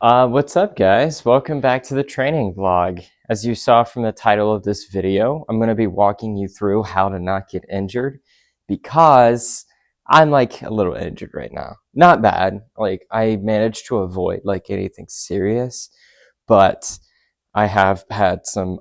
What's up, guys? Welcome back to the training vlog. As you saw from the title of this video, I'm going to be walking you through how to not get injured because I'm like a little injured right now. Not bad. Like I managed to avoid like anything serious, but I have had some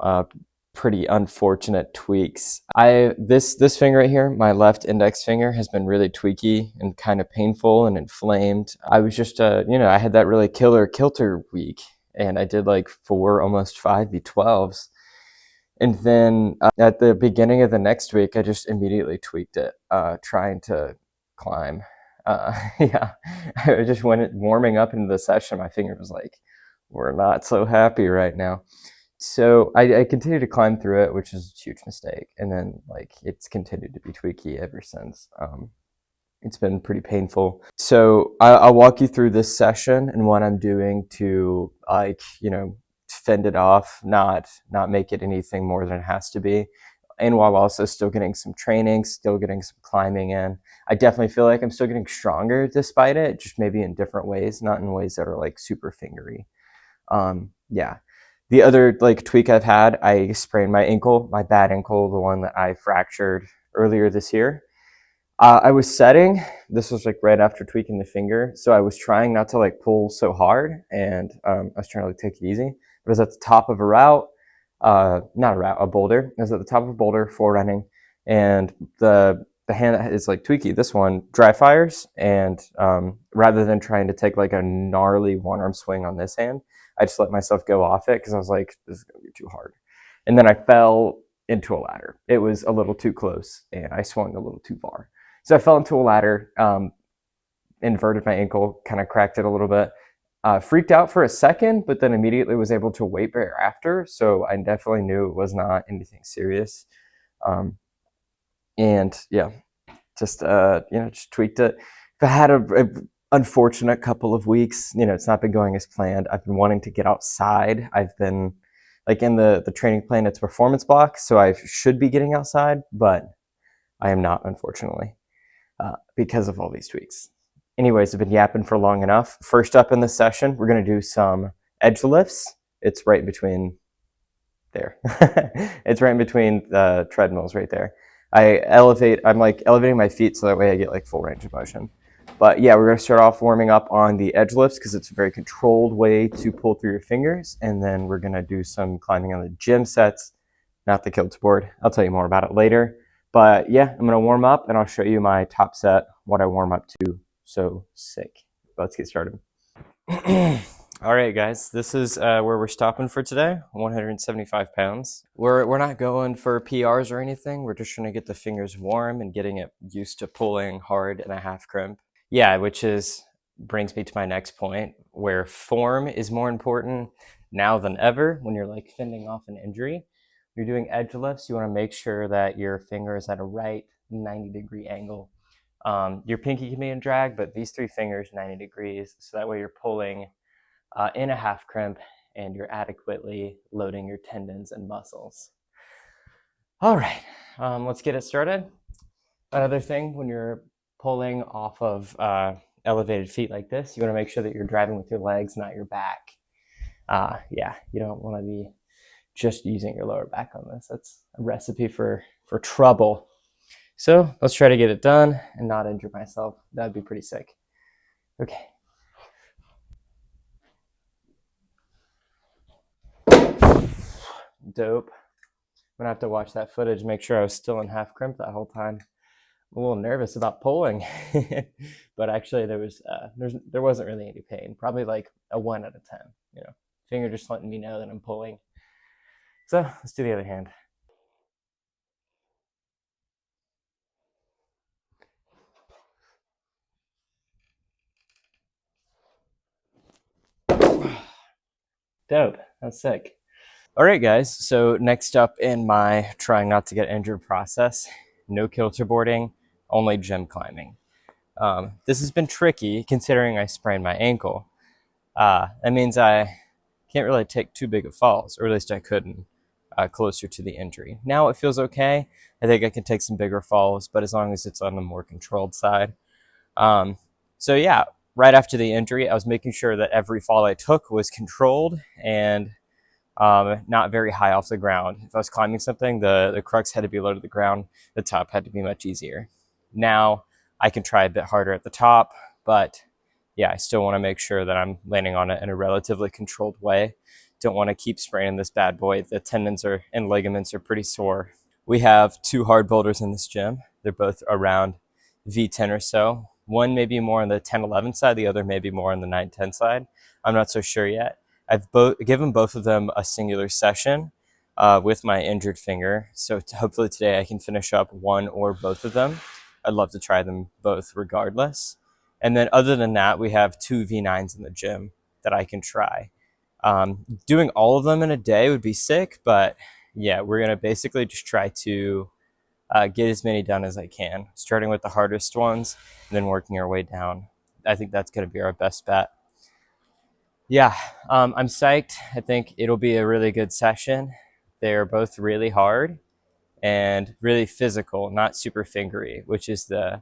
pretty unfortunate tweaks. This finger right here, my left index finger, has been really tweaky and kind of painful and inflamed. I was just I had that really killer kilter week, and I did like 4, almost 5 V12s. And then at the beginning of the next week, I just immediately tweaked it, trying to climb. Yeah, I just went warming up into the session. My finger was like, we're not so happy right now. So I continued to climb through it, which is a huge mistake. And then like it's continued to be tweaky ever since. It's been pretty painful. So I'll walk you through this session and what I'm doing to fend it off, not make it anything more than it has to be. And while also still getting some training, still getting some climbing in. I definitely feel like I'm still getting stronger despite it, just maybe in different ways, not in ways that are like super fingery. Yeah. The other like tweak I've had, I sprained my ankle, my bad ankle, the one that I fractured earlier this year. I was setting, this was like right after tweaking the finger. So I was trying not to like pull so hard, and I was trying to like take it easy. But I was at the top of a route, not a route, a boulder. I was at the top of a boulder for running, and the hand that is like tweaky, this one dry fires, and rather than trying to take like a gnarly one arm swing on this hand, I just let myself go off it because I was like, this is gonna be too hard. And then I fell into a ladder. It was a little too close, and I swung a little too far. So I fell into a ladder, inverted my ankle, kind of cracked it a little bit. Freaked out for a second, but then immediately was able to weight bear after. So I definitely knew it was not anything serious. And yeah, just tweaked it. If I had a unfortunate couple of weeks, it's not been going as planned. I've been wanting to get outside. I've been like in the training plan, it's performance block, so I should be getting outside, but I am not, unfortunately, because of all these tweaks. Anyways, I've been yapping for long enough. First up in this session, we're going to do some edge lifts. It's right between there. It's right in between the treadmills right there. I'm like elevating my feet so that way I get like full range of motion. But yeah, we're going to start off warming up on the edge lifts because it's a very controlled way to pull through your fingers. And then we're going to do some climbing on the gym sets, not the kilter board. I'll tell you more about it later. But yeah, I'm going to warm up and I'll show you my top set, what I warm up to. So sick. Let's get started. All right, guys, this is where we're stopping for today, 175 pounds. We're not going for PRs or anything. We're just trying to get the fingers warm and getting it used to pulling hard in a half crimp. Yeah, which brings me to my next point, where form is more important now than ever when you're like fending off an injury. You're doing edge lifts, you want to make sure that your finger is at a right 90-degree angle. Your pinky can be in drag, but these 3 fingers 90 degrees, so that way you're pulling in a half crimp and you're adequately loading your tendons and muscles. All right, let's get it started. Another thing, when you're pulling off of elevated feet like this, you want to make sure that you're driving with your legs, not your back. Yeah, you don't want to be just using your lower back on this. That's a recipe for trouble. So let's try to get it done and not injure myself. That'd be pretty sick. Okay. Dope. I'm gonna have to watch that footage, make sure I was still in half crimp that whole time. I'm a little nervous about pulling, but actually there wasn't really any pain. Probably like a 1 out of 10. Finger just letting me know that I'm pulling. So let's do the other hand. Dope. That's sick. All right, guys. So next up in my trying not to get injured process, no kilter boarding, only gym climbing. This has been tricky considering I sprained my ankle. That means I can't really take too big of falls, or at least I couldn't, closer to the injury. Now it feels okay. I think I can take some bigger falls, but as long as it's on the more controlled side. So yeah, right after the injury, I was making sure that every fall I took was controlled and not very high off the ground. If I was climbing something, the crux had to be low to the ground. The top had to be much easier. Now I can try a bit harder at the top, but yeah, I still want to make sure that I'm landing on it in a relatively controlled way. Don't want to keep spraining this bad boy. The tendons and ligaments are pretty sore. We have two hard boulders in this gym. They're both around V10 or so. One may be more on the 10-11 side, the other may be more on the 9-10 side. I'm not so sure yet. I've given both of them a singular session with my injured finger. So hopefully today I can finish up one or both of them. I'd love to try them both regardless. And then other than that, we have two V9s in the gym that I can try. Doing all of them in a day would be sick, but yeah, we're going to basically just try to get as many done as I can, starting with the hardest ones and then working our way down. I think that's going to be our best bet. Yeah, I'm psyched. I think it'll be a really good session. They're both really hard and really physical, not super fingery, which is the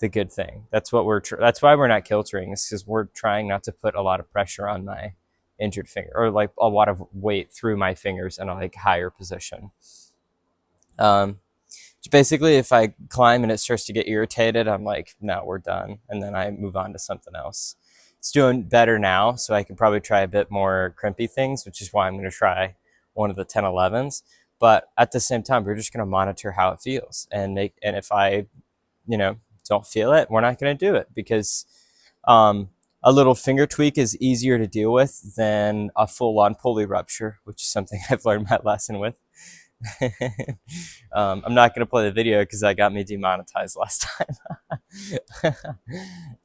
good thing. That's what that's why we're not kiltering, is because we're trying not to put a lot of pressure on my injured finger, or like a lot of weight through my fingers in a like higher position. Basically, if I climb and it starts to get irritated, I'm like, no, we're done. And then I move on to something else. It's doing better now, so I can probably try a bit more crimpy things, which is why I'm going to try one of the 10-11s. But at the same time, we're just going to monitor how it feels. And if I, don't feel it, we're not going to do it, because a little finger tweak is easier to deal with than a full-on pulley rupture, which is something I've learned my lesson with. I'm not going to play the video because that got me demonetized last time.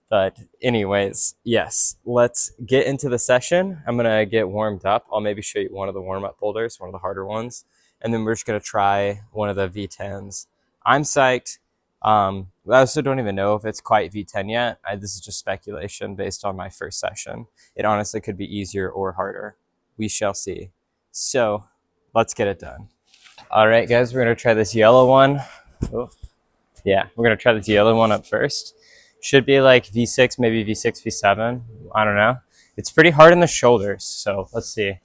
But anyways, yes, let's get into the session. I'm going to get warmed up. I'll maybe show you one of the warm-up boulders, one of the harder ones. And then we're just going to try one of the V10s. I'm psyched. I also don't even know if it's quite V10 yet. This is just speculation based on my first session. It honestly could be easier or harder. We shall see. So let's get it done. All right, guys, we're going to try this yellow one. Oh, yeah, we're going to try this yellow one up first. Should be like V6, maybe V6, V7. I don't know. It's pretty hard in the shoulders, so let's see.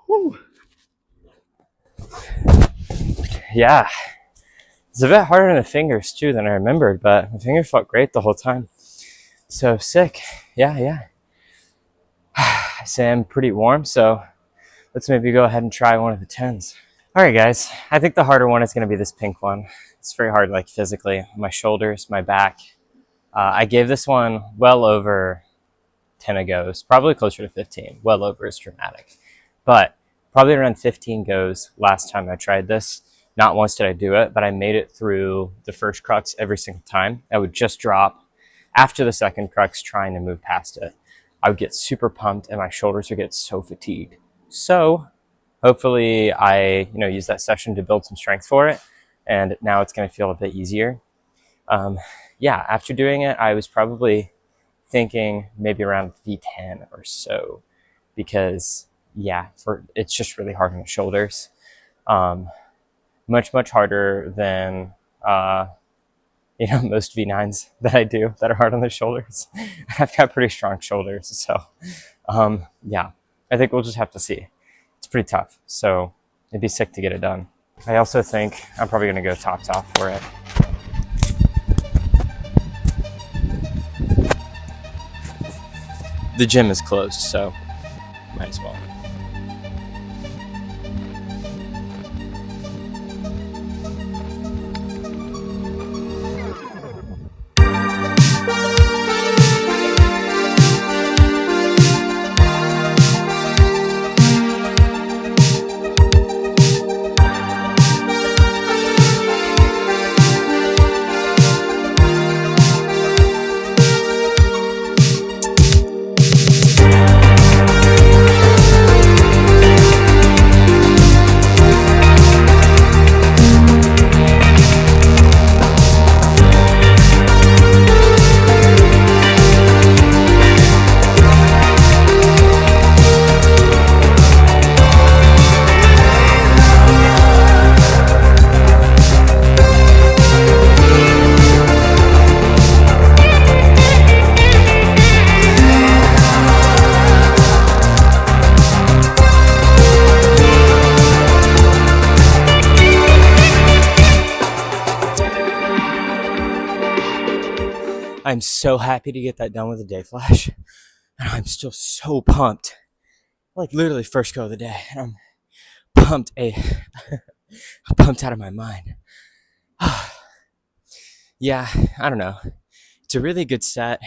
Woo. Yeah, it's a bit harder in the fingers too than I remembered, but my fingers felt great the whole time. So sick. Yeah. I say I'm pretty warm, so let's maybe go ahead and try one of the 10s. All right, guys, I think the harder one is going to be this pink one. It's very hard, like physically, my shoulders, my back. I gave this one well over 10 goes, probably closer to 15. Well over is dramatic, but probably around 15 goes last time I tried this. Not once did I do it, but I made it through the first crux every single time. I would just drop after the second crux trying to move past it. I would get super pumped and my shoulders would get so fatigued. So hopefully I use that session to build some strength for it, and now it's going to feel a bit easier. Yeah, after doing it, I was probably thinking maybe around V10 or so, because yeah, it's just really hard on the shoulders. Much harder than most V9s that I do that are hard on the shoulders. I've got pretty strong shoulders, so yeah, I think we'll just have to see. It's pretty tough, so it'd be sick to get it done. I also think I'm probably going to go tops off for it. The gym is closed, so might as well. I'm so happy to get that done with a day flash. And I'm still so pumped. Like literally first go of the day. And I'm pumped pumped out of my mind. Yeah, I don't know. It's a really good set.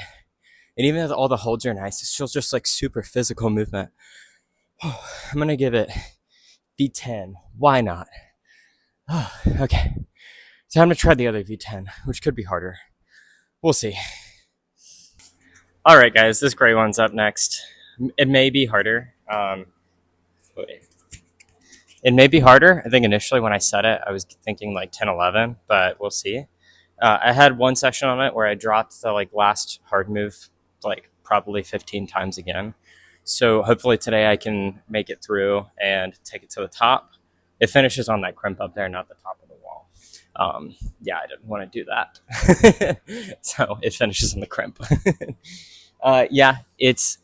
And even though all the holds are nice, it's still just like super physical movement. I'm gonna give it V10. Why not? Okay. So I'm gonna try the other V10, which could be harder. We'll see. All right, guys, this gray one's up next. It may be harder. It may be harder. I think initially when I said it, I was thinking like 10, 11, but we'll see. I had one session on it where I dropped the like last hard move like probably 15 times again. So hopefully today I can make it through and take it to the top. It finishes on that crimp up there, not the top of the wall. Yeah, I didn't want to do that. So it finishes on the crimp. Yeah, it's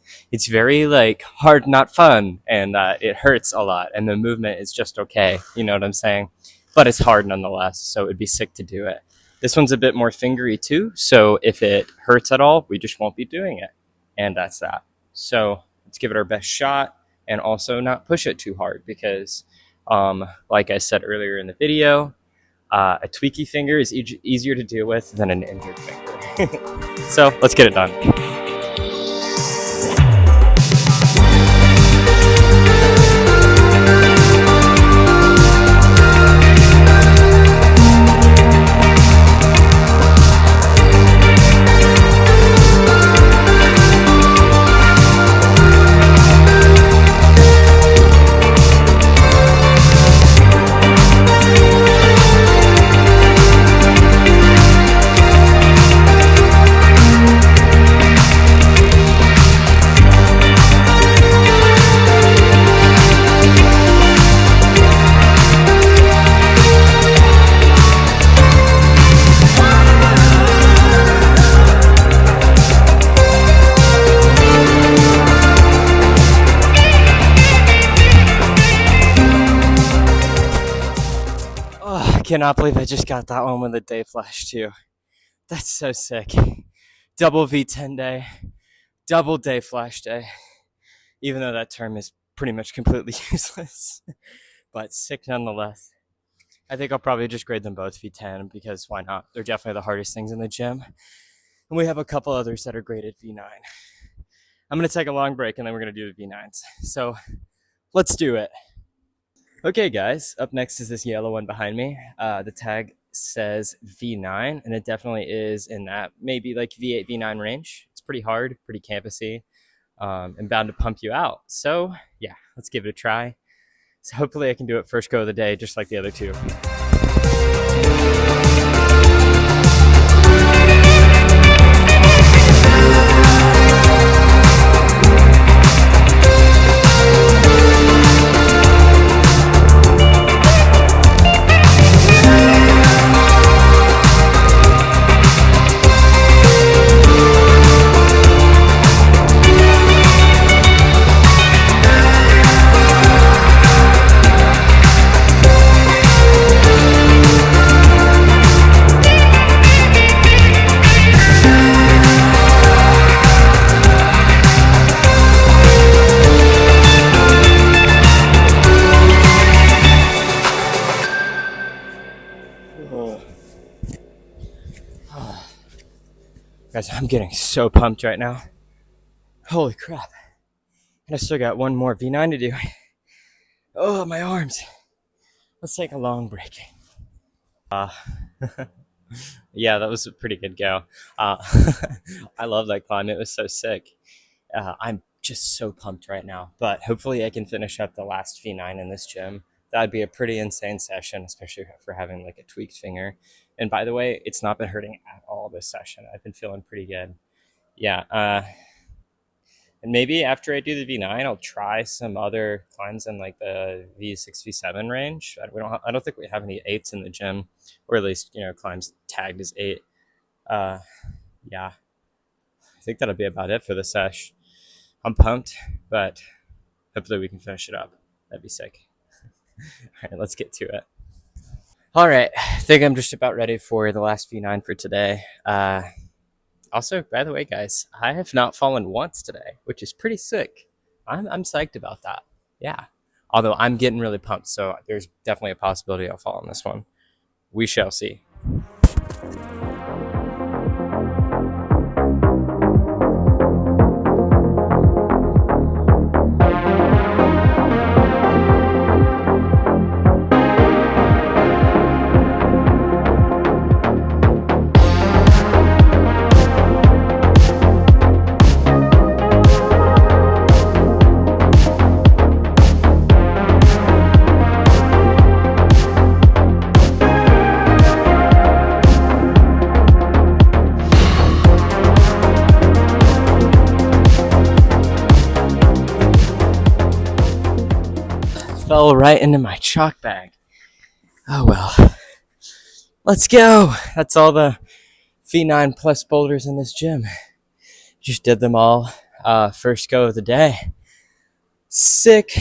very like hard, not fun, and it hurts a lot, and the movement is just okay. You know what I'm saying? But it's hard nonetheless, so it'd be sick to do it. This one's a bit more fingery too, so if it hurts at all, we just won't be doing it, and that's that. So let's give it our best shot, and also not push it too hard because, like I said earlier in the video, a tweaky finger is easier to deal with than an injured finger. So let's get it done. Cannot believe I just got that one with a day flash too. That's so sick. Double V10 day, double day flash day. Even though that term is pretty much completely useless, but sick nonetheless. I think I'll probably just grade them both V10 because why not? They're definitely the hardest things in the gym. And we have a couple others that are graded V9. I'm going to take a long break and then we're going to do the V9s. So let's do it. Okay, guys, up next is this yellow one behind me. The tag says V9, and it definitely is in that maybe like V8, V9 range. It's pretty hard, pretty campusy, and bound to pump you out. So yeah, let's give it a try. So hopefully I can do it first go of the day, just like the other two. Guys, I'm getting so pumped right now. Holy crap. And I still got one more V9 to do. Oh, my arms. Let's take a long break. Yeah, that was a pretty good go. I love that climb. It was so sick. I'm just so pumped right now. But hopefully I can finish up the last V9 in this gym. That'd be a pretty insane session, especially for having like a tweaked finger. And by the way, it's not been hurting at all this session. I've been feeling pretty good. Yeah. And maybe after I do the V9, I'll try some other climbs in like the V6, V7 range. I don't think we have any 8s in the gym, or at least, climbs tagged as 8. Yeah, I think that'll be about it for the sesh. I'm pumped, but hopefully we can finish it up. That'd be sick. All right, let's get to it. All right, I think I'm just about ready for the last V9 for today. Also, by the way, guys, I have not fallen once today, which is pretty sick. I'm psyched about that. Yeah. Although I'm getting really pumped, so there's definitely a possibility I'll fall on this one. We shall see. Fell right into my chalk bag. Oh well. Let's go. That's all the V9 plus boulders in this gym. Just did them all. First go of the day. Sick.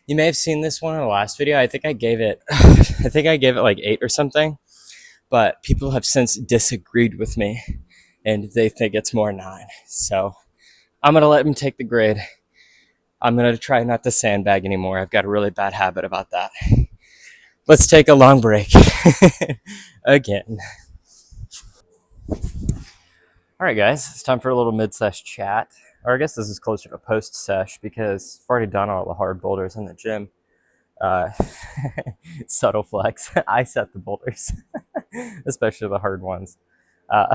You may have seen this one in the last video. I think I gave it like 8 or something. But people have since disagreed with me and they think it's more 9. So I'm gonna let them take the grade. I'm gonna try not to sandbag anymore. I've got a really bad habit about that. Let's take a long break. Again. Alright guys, it's time for a little mid-sesh chat. Or I guess this is closer to post-sesh because I've already done all the hard boulders in the gym. Subtle flex. I set the boulders, especially the hard ones. Uh,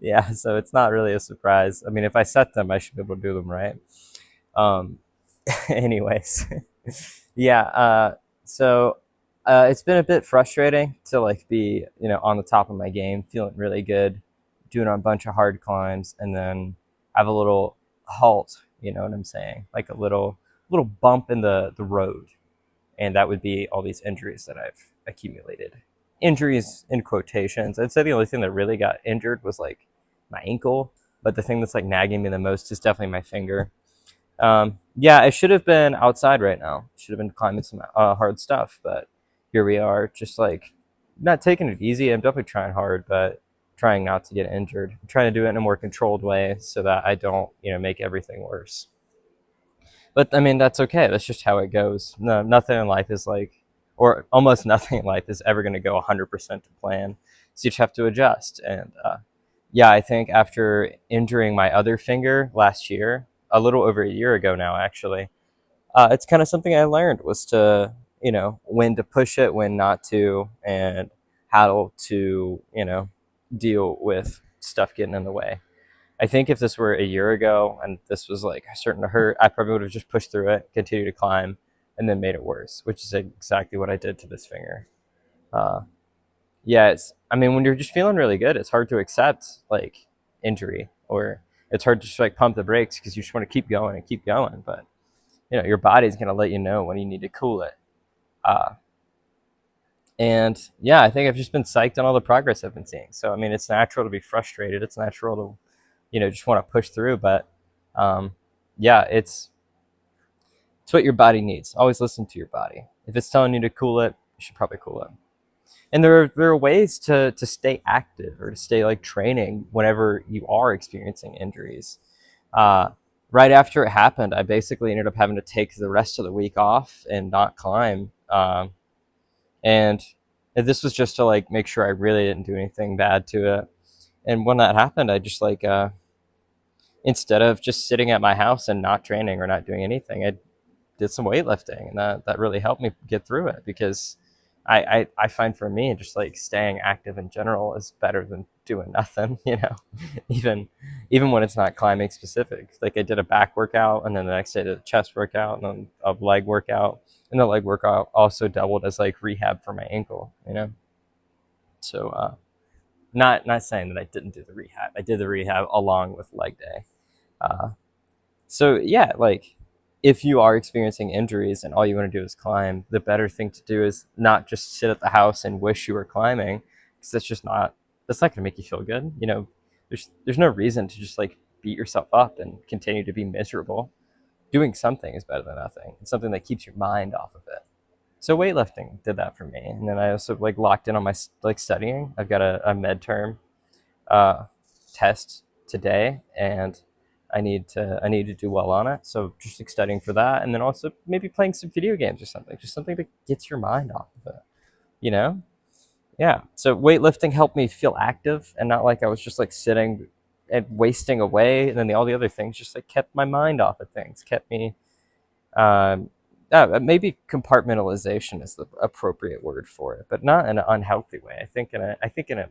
yeah, so it's not really a surprise. I mean, if I set them, I should be able to do them right. Anyways, yeah. So it's been a bit frustrating to like be on the top of my game, feeling really good, doing a bunch of hard climbs, and then have a little halt. You know what I'm saying? Like a little bump in the road, and that would be all these injuries that I've accumulated. Injuries in quotations. I'd say the only thing that really got injured was like my ankle, but the thing that's like nagging me the most is definitely my finger. Yeah, I should have been outside right now. Should have been climbing some hard stuff, but here we are, just like not taking it easy. I'm definitely trying hard, but trying not to get injured. I'm trying to do it in a more controlled way so that I don't, make everything worse. But I mean, that's okay. That's just how it goes. No, nothing in life is like, or almost nothing in life is ever going to go 100% to plan. So you just have to adjust. And yeah, I think after injuring my other finger last year, a little over a year ago now, actually, it's kind of something I learned was to, when to push it, when not to, and how to, deal with stuff getting in the way. I think if this were a year ago and this was like starting to hurt, I probably would have just pushed through it, continued to climb, and then made it worse, which is exactly what I did to this finger. Uh, yeah, I mean, when you're just feeling really good, it's hard to accept like injury, or it's hard to just like pump the brakes because you just want to keep going and keep going. But your body's gonna let you know when you need to cool it. Uh, and yeah, I think I've just been psyched on all the progress I've been seeing. So I mean, it's natural to be frustrated. It's natural to just want to push through. But yeah, it's what your body needs. Always listen to your body. If it's telling you to cool it, you should probably cool it. And there are ways to stay active or to stay like training whenever you are experiencing injuries. Right after it happened, I basically ended up having to take the rest of the week off and not climb. And this was just to like make sure I really didn't do anything bad to it. And when that happened, I just like instead of just sitting at my house and not training or not doing anything, I did some weightlifting, and that really helped me get through it because I find for me just like staying active in general is better than doing nothing, even when it's not climbing specific. Like I did a back workout, and then the next day I did a chest workout, and then a leg workout, and the leg workout also doubled as like rehab for my ankle, So not saying that I didn't do the rehab. I did the rehab along with leg day. So yeah, like if you are experiencing injuries and all you want to do is climb, the better thing to do is not just sit at the house and wish you were climbing, because that's not going to make you feel good. There's no reason to just like beat yourself up and continue to be miserable. Doing something is better than nothing. It's something that keeps your mind off of it. So weightlifting did that for me. And then I also like locked in on my like studying. I've got a med term test today, and I need to do well on it. So just like studying for that, and then also maybe playing some video games or something, just something that gets your mind off of it, you know? Yeah. So weightlifting helped me feel active and not like I was just like sitting and wasting away. And then all the other things just like kept my mind off of things, kept me, maybe compartmentalization is the appropriate word for it, but not in an unhealthy way. I think in a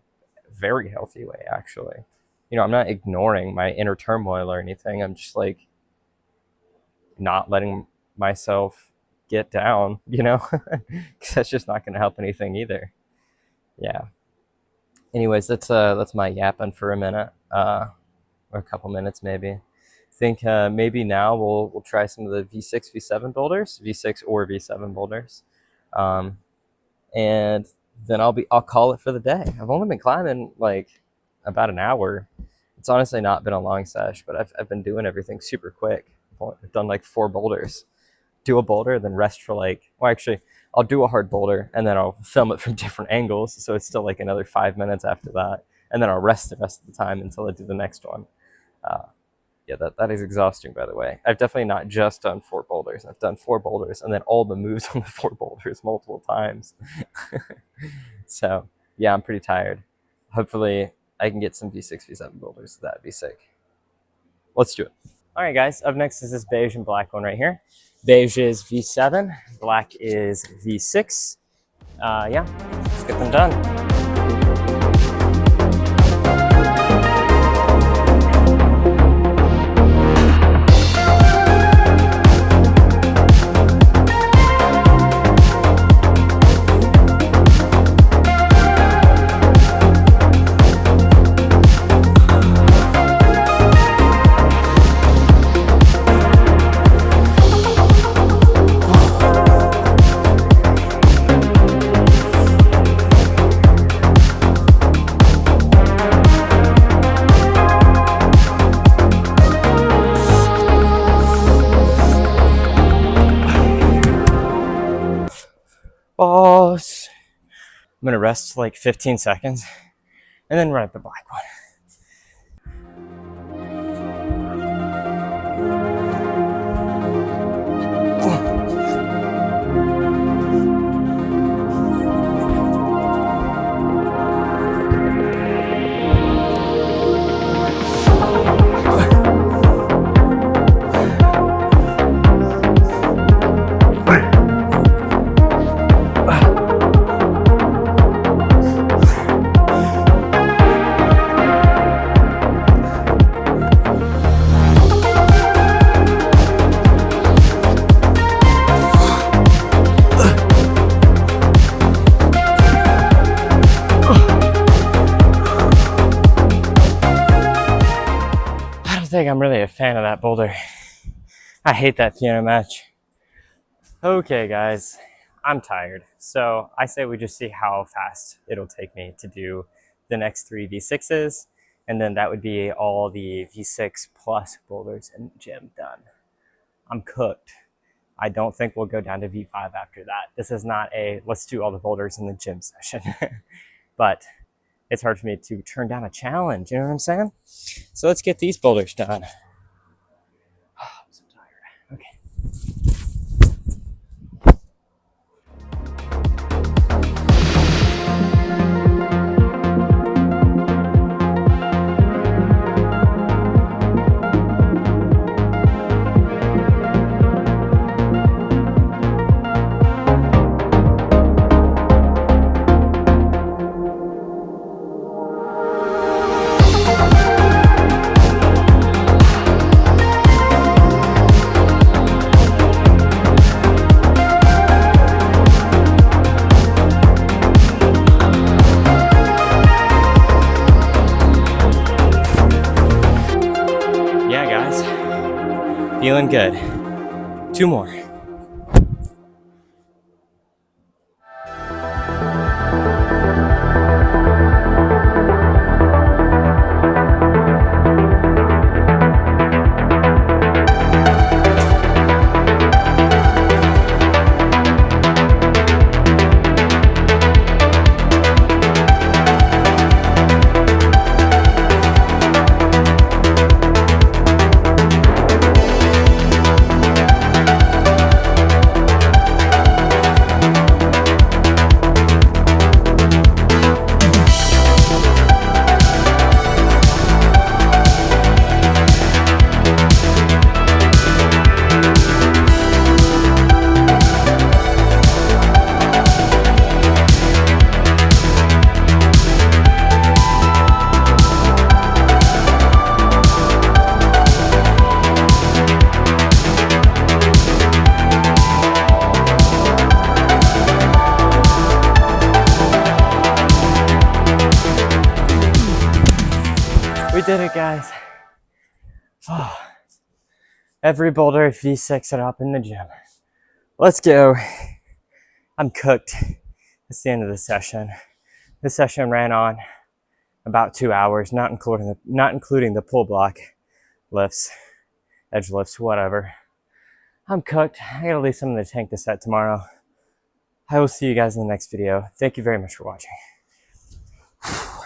very healthy way, actually. You know, I'm not ignoring my inner turmoil or anything. I'm just like not letting myself get down, you know, because that's just not going to help anything either. Yeah. Anyways, that's my yapping for a minute, or a couple minutes maybe. I think maybe now we'll try some of the V6, V7 boulders, V6 or V7 boulders, and then I'll call it for the day. I've only been climbing like about an hour. It's honestly not been a long sesh, but I've been doing everything super quick. I've done like 4 boulders. Do a boulder, then rest for like, well, actually, I'll do a hard boulder and then I'll film it from different angles. So it's still like another 5 minutes after that. And then I'll rest the rest of the time until I do the next one. Yeah, that is exhausting, by the way. I've definitely not just done 4 boulders. I've done 4 boulders and then all the moves on the 4 boulders multiple times. So yeah, I'm pretty tired. Hopefully I can get some V6, V7 boulders. That'd be sick. Let's do it. All right, guys, up next is this beige and black one right here. Beige is V7, black is V6. Yeah, let's get them done. Boss. I'm gonna rest like 15 seconds and then run up the black one. I think I'm really a fan of that boulder. I hate that piano match. Okay, guys, I'm tired. So I say we just see how fast it'll take me to do the next 3 V6s. And then that would be all the V6 plus boulders in the gym done. I'm cooked. I don't think we'll go down to V5 after that. This is not a let's do all the boulders in the gym session. But it's hard for me to turn down a challenge, you know what I'm saying? So let's get these boulders done. Oh, I'm so tired. Okay. Feeling good. 2 more. did it, guys. Oh, every boulder V6 it up in the gym. Let's go. I'm cooked. It's the end of the session. This session ran on about 2 hours, not including the pull block lifts, edge lifts, whatever. I'm cooked. I gotta leave some in the tank to set tomorrow. I will see you guys in the next video. Thank you very much for watching.